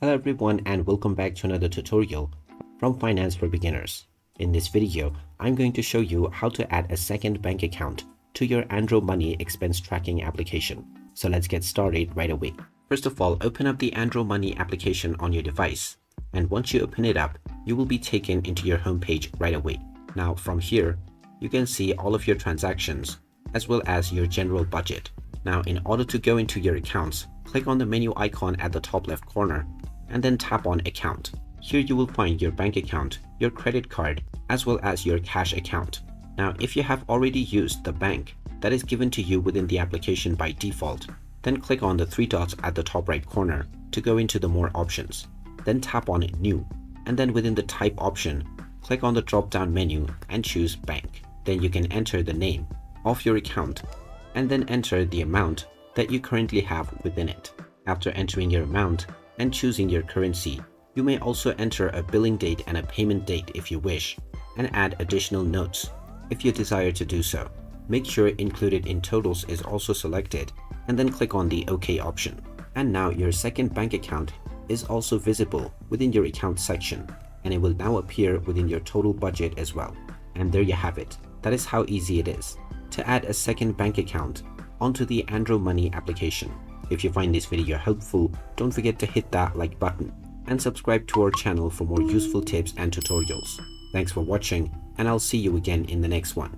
Hello everyone and welcome back to another tutorial from Finance for Beginners. In this video, I'm going to show you how to add a second bank account to your AndroMoney expense tracking application. So let's get started right away. First of all, open up the AndroMoney application on your device. And once you open it up, you will be taken into your home page right away. Now from here, you can see all of your transactions as well as your general budget. Now in order to go into your accounts, click on the menu icon at the top left corner and then tap on Account. Here you will find your bank account, your credit card, as well as your cash account. Now if you have already used the bank that is given to you within the application by default, then click on the three dots at the top right corner to go into the More options. Then tap on New, and then within the Type option, click on the drop-down menu and choose Bank. Then you can enter the name of your account and then enter the amount that you currently have within it. After entering your amount and choosing your currency, you may also enter a billing date and a payment date if you wish, and add additional notes if you desire to do so. Make sure Included in Totals is also selected and then click on the OK option. And now your second bank account is also visible within your account section, and it will now appear within your total budget as well. And there you have it. That is how easy it is to add a second bank account onto the AndroMoney application. If you find this video helpful, don't forget to hit that like button and subscribe to our channel for more useful tips and tutorials. Thanks for watching, and I'll see you again in the next one.